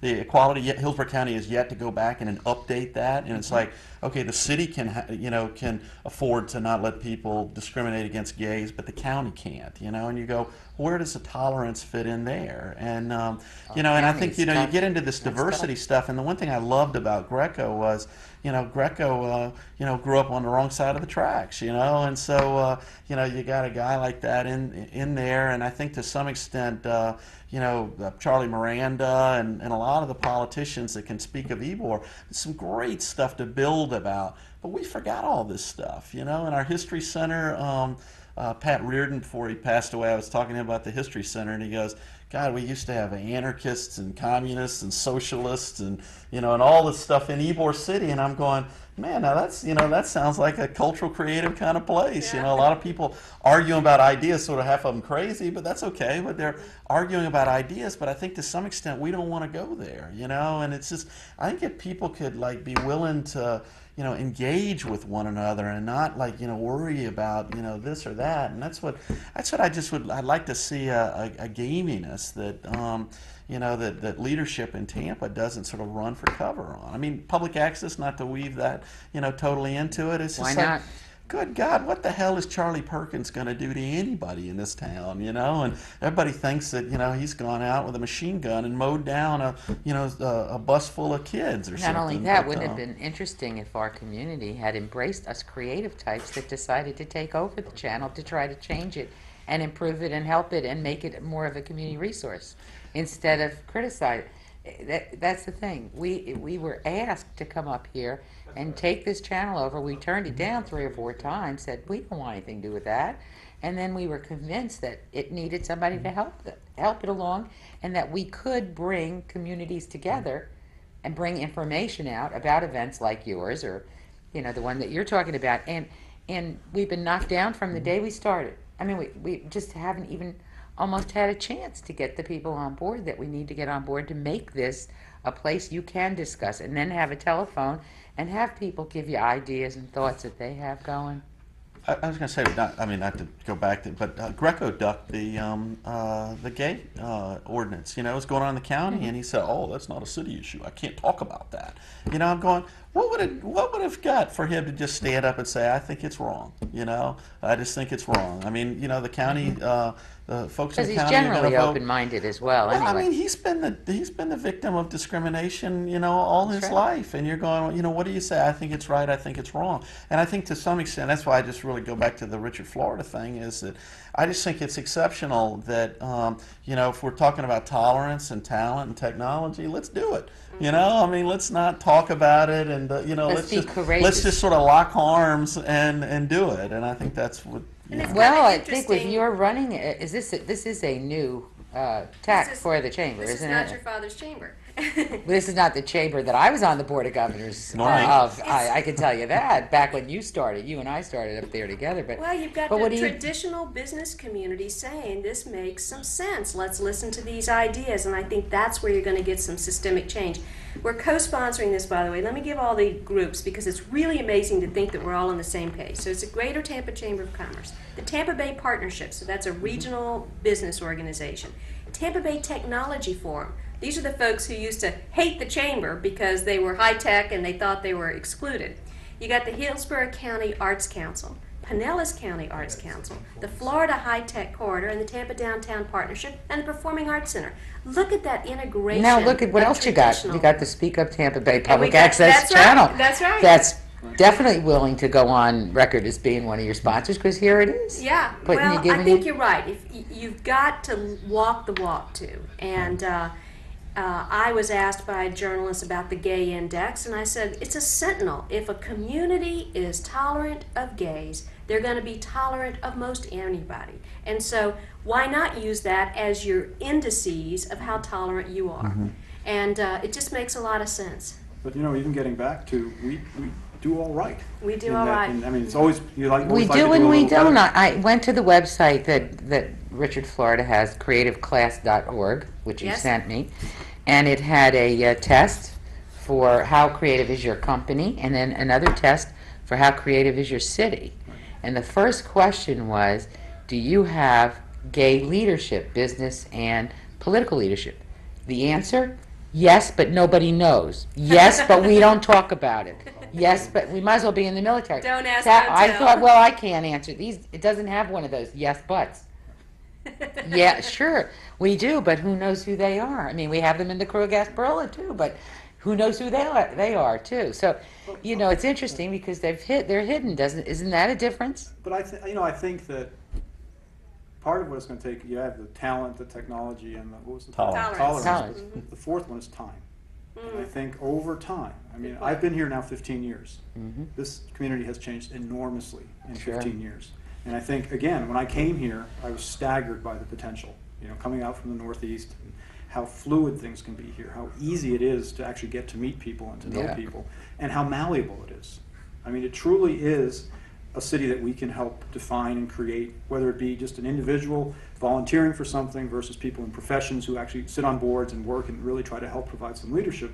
Hillsborough County is yet to go back and update that. And it's like, okay, the city can afford to not let people discriminate against gays, but the county can't. And you go, where does the tolerance fit in there? And and I think you get into this diversity stuff. And the one thing I loved about Greco was, Greco grew up on the wrong side of the tracks, and so you got a guy like that in there, and I think to some extent Charlie Miranda and a lot of the politicians that can speak of Ybor, some great stuff to build about, but we forgot all this stuff, in our History Center. Pat Reardon, before he passed away, I was talking to him about the History Center, and he goes, God, we used to have anarchists and communists and socialists and and all this stuff in Ybor City, and I'm going, man, now that's that sounds like a cultural creative kind of place. Yeah. A lot of people arguing about ideas, sort of half of them crazy, but that's okay. But they're arguing about ideas. But I think to some extent we don't want to go there, and it's just, I think if people could be willing to engage with one another and not worry about this or that, and that's what I'd like to see a gaminess that that leadership in Tampa doesn't sort of run for cover on. I mean, public access, not to weave that totally into it. It's just Why not? good God, what the hell is Charlie Perkins going to do to anybody in this town, you know? And everybody thinks that, you know, he's gone out with a machine gun and mowed down a bus full of kids or something. Not only that, but, wouldn't it have been interesting if our community had embraced us creative types that decided to take over the channel to try to change it and improve it and help it and make it more of a community resource instead of criticize it. That's the thing. We were asked to come up here and take this channel over. We turned it down 3 or 4 times, said we don't want anything to do with that. And then we were convinced that it needed somebody to help it along, and that we could bring communities together and bring information out about events like yours, or, you know, the one that you're talking about. And we've been knocked down from the day we started. I mean, we just haven't even almost had a chance to get the people on board that we need to get on board to make this a place you can discuss, and then have a telephone and have people give you ideas and thoughts that they have going. I was going to say, not to go back to, but Greco ducked the gay ordinance. You know, it was going on in the county, and he said, "Oh, that's not a city issue. I can't talk about that." You know, I'm going, what would it have got for him to just stand up and say, "I think it's wrong." You know, I just think it's wrong. I mean, you know, the county, the folks in the Because county he's are going to generally vote. open-minded as well, Well, anyway. I mean, he's been the victim of discrimination, you know, all That's his right. life. And you're going, you know, what do you say? I think it's right. I think it's wrong. And I think to some extent, that's why I just really go back to the Richard Florida thing. Is that I just think it's exceptional that you know, if we're talking about tolerance and talent and technology, let's do it. You know, I mean, let's not talk about it, and you know, Let's be let's courageous. just sort of lock arms and do it. And I think that's what. And it's Well, I kinda think with interesting- your running, this is a new tack for the chamber, This is isn't not it? your father's chamber. This is not the chamber that I was on the board of governors Nor me. of. I can tell you that back when you and I started up there together. But Well, you've got but what the do you- traditional business community saying this makes some sense. Let's listen to these ideas, and I think that's where you're going to get some systemic change. We're co-sponsoring this, by the way. Let me give all the groups, because it's really amazing to think that we're all on the same page. So it's the Greater Tampa Chamber of Commerce, the Tampa Bay Partnership, so that's a regional business organization, Tampa Bay Technology Forum. These are the folks who used to hate the chamber because they were high-tech and they thought they were excluded. You got the Hillsborough County Arts Council, Pinellas County Arts Council, the Florida High Tech Corridor, and the Tampa Downtown Partnership, and the Performing Arts Center. Look at that integration. now look at what of else you got. traditional- You got the Speak Up Tampa Bay And we Public got- Access that's right, Channel. that's right. That's definitely willing to go on record as being one of your sponsors, because here it is. Yeah, Putting you- well, I giving think you- you're right. If you've got to walk the walk too, and I was asked by a journalist about the gay index, and I said it's a sentinel. If a community is tolerant of gays, they're going to be tolerant of most anybody, and so why not use that as your indices of how tolerant you are? And it just makes a lot of sense. But you know, even getting back to, we do all right. We do in all that- right. I mean, it's always, you like, We always like to do do and a we little better. don't. I went to the website that Richard Florida has, creativeclass.org, which you Yes. sent me, and it had a test for how creative is your company, and then another test for how creative is your city. And the first question was, do you have gay leadership, business and political leadership? The answer, yes, but nobody knows. Yes, but we don't talk about it. Yes, but we might as well be in the military. Don't ask, That- don't I tell. thought, well, I can't answer these. It doesn't have one of those yes buts. Yeah, sure, we do, but who knows who they are? I mean, we have them in the crew of Gasparilla too, but who knows who they are too? So, you know, it's interesting because they're hidden. Isn't that a difference? But I think that part of what it's going to take, you have the talent, the technology, and what was the Tolerance. Tolerance. but the fourth one is time. And I think over time, I mean, I've been here now 15 years. This community has changed enormously in Sure. 15 years. And I think, again, when I came here, I was staggered by the potential. You know, coming out from the Northeast, and how fluid things can be here, how easy it is to actually get to meet people and to know Yeah. people, and how malleable it is. I mean, it truly is a city that we can help define and create, whether it be just an individual volunteering for something versus people in professions who actually sit on boards and work and really try to help provide some leadership.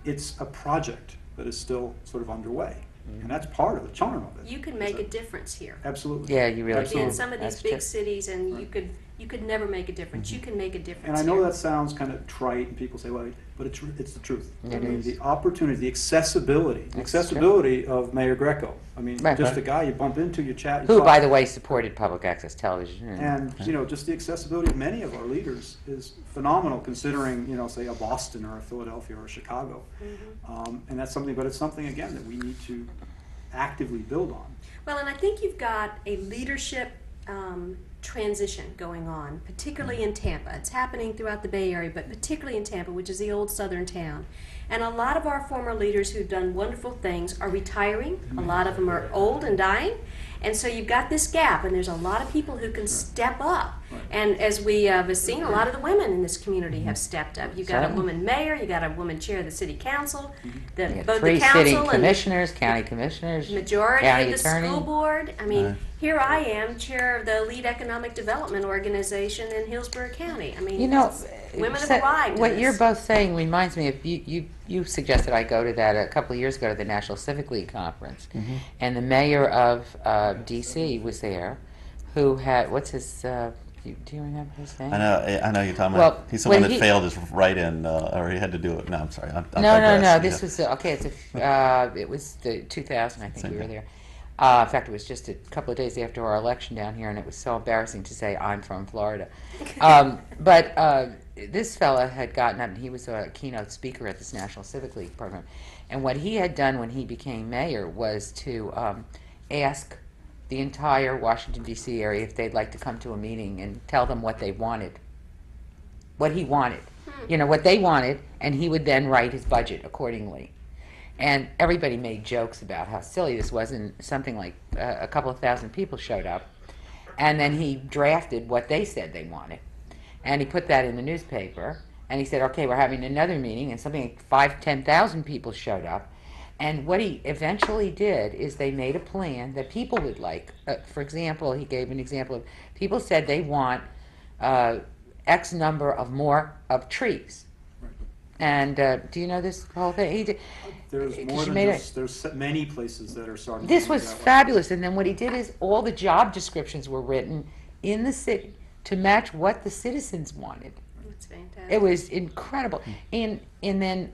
It's a project that is still sort of underway. And that's part of the charm of it. You can make a difference here. Absolutely. Yeah, you really You'd be in can. some of these That's big true. cities, and you could you could never make a difference. You can make a difference. And I know here. that sounds kind of trite, and people say, well, but it's the truth. It I mean, is. the opportunity, the accessibility That's of Mayor Greco. I mean, Right, just right. a guy you bump into, you chat, you Who, talk. by the way, supported public access television. And, you know, just the accessibility of many of our leaders is phenomenal, considering, you know, say a Boston or a Philadelphia or a Chicago. And that's something, but it's something, again, that we need to actively build on. Well, and I think you've got a leadership transition going on, particularly in Tampa. It's happening throughout the Bay Area, but particularly in Tampa, which is the old southern town. And a lot of our former leaders who've done wonderful things are retiring. A lot of them are old and dying. And so you've got this gap, and there's a lot of people who can step up. And as we have seen, a lot of the women in this community have stepped up. You've got a Certainly. woman mayor, you've got a woman chair of the city council, We got both 3 the council city and commissioners, county commissioners, majority county of the attorney. school board. I mean, Right. here I am, chair of the lead economic development organization in Hillsborough County. I mean, You know, women so have arrived. in what you're this. both saying reminds me of you suggested I go to that a couple of years ago to the National Civic League conference, and the mayor of D.C. was there, who had what's his do you remember his name? I know you're talking Well, about. He's the when one that he- failed his write-in, or he had to do it. No, I'm sorry. I'm No. digress. This Yeah. was okay. It was the 2000. I think Same we were thing. there. In fact, it was just a couple of days after our election down here, and it was so embarrassing to say I'm from Florida. But this fella had gotten up, and he was a keynote speaker at this National Civic League program. And what he had done when he became mayor was to ask the entire Washington, D.C. area if they'd like to come to a meeting and tell them what they wanted, what he wanted, you know, what they wanted, and he would then write his budget accordingly. And everybody made jokes about how silly this was, and something like a couple of thousand people showed up. And then he drafted what they said they wanted. And he put that in the newspaper, and he said, okay, we're having another meeting, and something like 5,000 to 10,000 people showed up. And what he eventually did is they made a plan that people would like. For example, he gave an example of people said they want X number of more of trees. And do you know this whole thing? He did, There's 'cause more you than made just, there's many places that are starting This to do was that way. fabulous. And then what he did is all the job descriptions were written in the city to match what the citizens wanted. That's fantastic. It was incredible. And then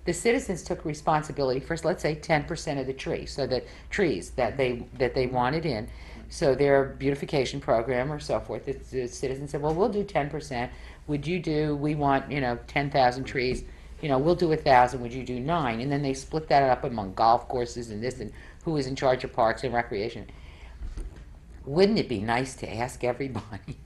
the citizens took responsibility for, let's say, 10% of the trees, so that trees that they wanted in. So their beautification program or so forth, the citizens said, well, we'll do 10%. Would you do, we want, 10,000 trees. We'll do 1,000. Would you do 9? And then they split that up among golf courses and this and who was in charge of parks and recreation. Wouldn't it be nice to ask everybody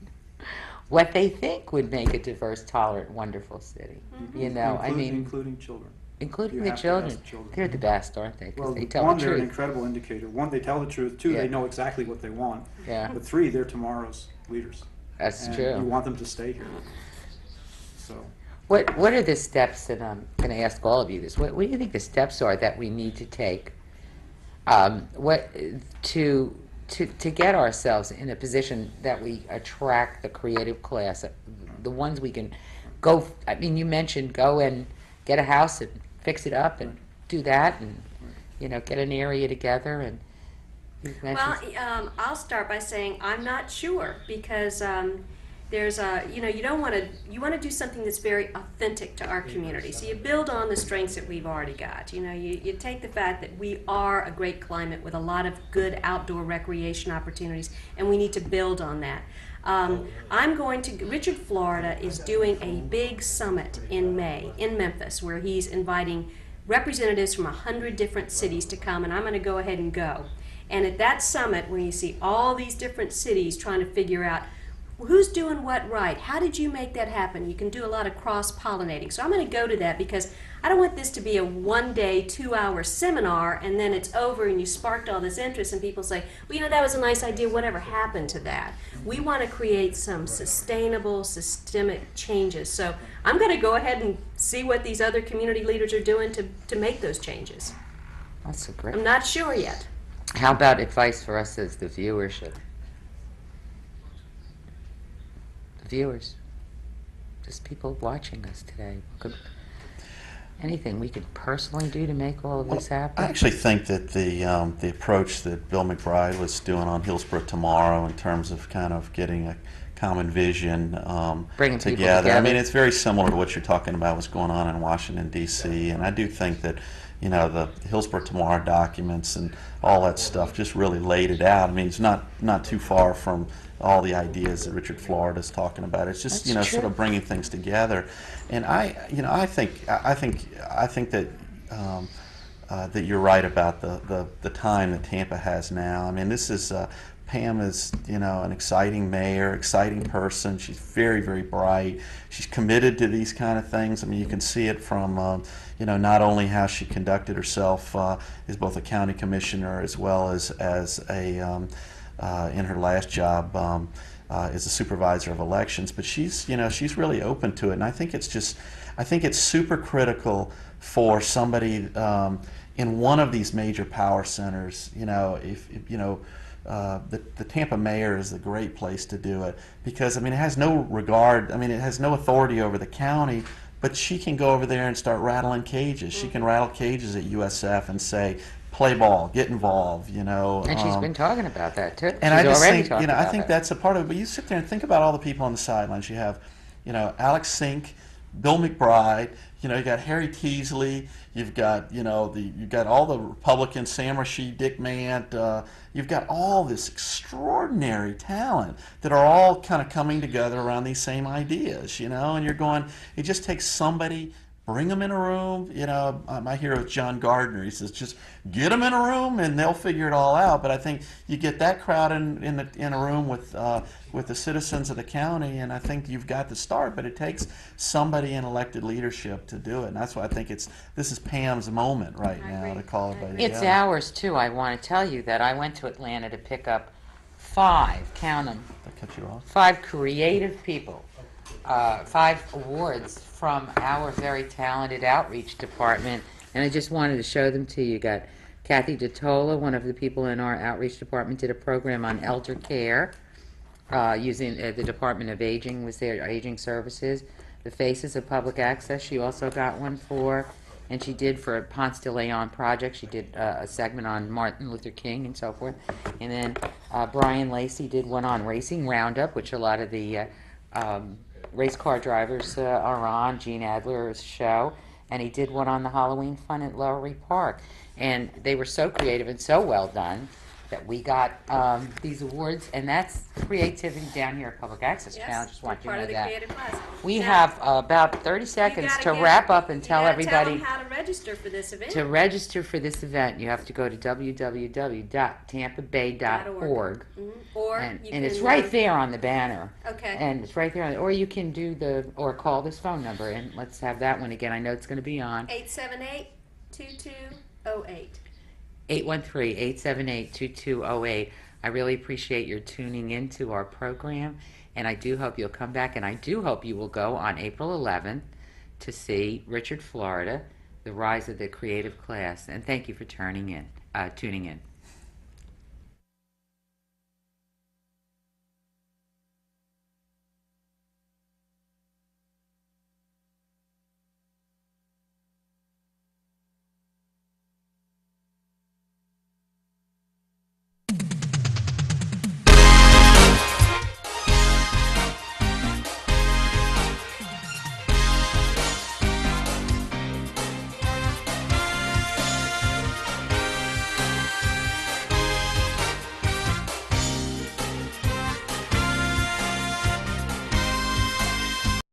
what they think would make a diverse, tolerant, wonderful city? Including children. Including You the have to children. ask children. They're the best, aren't they? Because Well, they tell one, the they're an truth. incredible indicator. One, they tell the truth. Two, Yeah. they know exactly what they want. Yeah, But 3, they're tomorrow's leaders. that's And true. you want them to stay here. So, What are the steps, and I'm going to ask all of you this, what do you think the steps are that we need to take to get ourselves in a position that we attract the creative class, the ones we can go, I mean, you mentioned go and get a house and fix it up and do that and, get an area together and you've mentioned. Well, I'll start by saying I'm not sure because there's a, you want to do something that's very authentic to our community. So you build on the strengths that we've already got. You take the fact that we are a great climate with a lot of good outdoor recreation opportunities, and we need to build on that. Richard Florida is doing a big summit in May in Memphis where he's inviting representatives from 100 different cities to come, and I'm going to go ahead and go. And at that summit, where you see all these different cities trying to figure out who's doing what right, how did you make that happen, you can do a lot of cross-pollinating. So I'm going to go to that because I don't want this to be a one-day, 2-hour seminar and then it's over and you sparked all this interest and people say, well, that was a nice idea, whatever happened to that? We want to create some sustainable, systemic changes. So I'm going to go ahead and see what these other community leaders are doing to make those changes. That's a great. I'm not sure yet. How about advice for us as the viewership? The viewers, just people watching us today. Anything we could personally do to make all of this happen? I actually think that the approach that Bill McBride was doing on Hillsborough Tomorrow in terms of kind of getting a common vision Bringing people together. I mean, together. it's very similar to what you're talking about, what's going on in Washington, D.C., and I do think that, you know, the Hillsborough Tomorrow documents and all that stuff just really laid it out. I mean, it's not too far from all the ideas that Richard Florida's talking about. It's just, That's you know, true. sort of bringing things together. And I think that that you're right about the time that Tampa has now. I mean, this is Pam is, you know, an exciting mayor, exciting person. She's very, very bright. She's committed to these kind of things. I mean, you can see it from you know, not only how she conducted herself as both a county commissioner as well as a in her last job as a supervisor of elections, but she's, you know, she's really open to it, and I think it's super critical for somebody in one of these major power centers. You know, if you know, the Tampa mayor is a great place to do it, because I mean, it has no regard. I mean, it has no authority over the county, but she can go over there and start rattling cages. She can rattle cages at USF and say, play ball, get involved, you know. And she's been talking about that too. And She's I just already think, talked you know, I about think that. that's a part of it. But you sit there and think about all the people on the sidelines. You have, you know, Alex Sink, Bill McBride. You know, you got Harry Teasley. You've got, you know, you've got all the Republicans, Sam Rashid, Dick Mant. You've got all this extraordinary talent that are all kind of coming together around these same ideas. You know, and you're going. It just takes somebody. Bring them in a room. You know, my hero is John Gardner. He says, just get them in a room and they'll figure it all out. But I think you get that crowd in a room with the citizens of the county, and I think you've got the start. But it takes somebody in elected leadership to do it, and that's why I think this is Pam's moment right I now agree. to call I everybody agree. It's together. ours too. I want to tell you that I went to Atlanta to pick up 5, count them, Did I cut you off? 5 creative people, 5 awards from our very talented outreach department, and I just wanted to show them to you. You got Kathy DeTola, one of the people in our outreach department, did a program on elder care using the Department of Aging was there, Aging Services. The Faces of Public Access, she also got one for, and she did for a Ponce de Leon project. She did a segment on Martin Luther King and so forth. And then Brian Lacey did one on Racing Roundup, which a lot of the race car drivers are on, Gene Adler's show, and he did one on the Halloween fun at Lowry Park. And they were so creative and so well done that we got these awards, and that's creativity down here at Public Access Channel. Yes, Just want you to part know of the that. creative class. We Now, have about 30 seconds gotta to get- wrap up and you tell gotta everybody. Tell them how to register for this event. To register for this event, you have to go to www.tampabay.org. Or And you it's can, right there on the banner. Okay. And it's right there. Or you can do or call this phone number, and let's have that one again. I know it's going to be on. 878-2208. 813-878-2208. I really appreciate your tuning into our program, and I do hope you'll come back, and I do hope you will go on April 11th to see Richard Florida, The Rise of the Creative Class. And thank you for tuning in.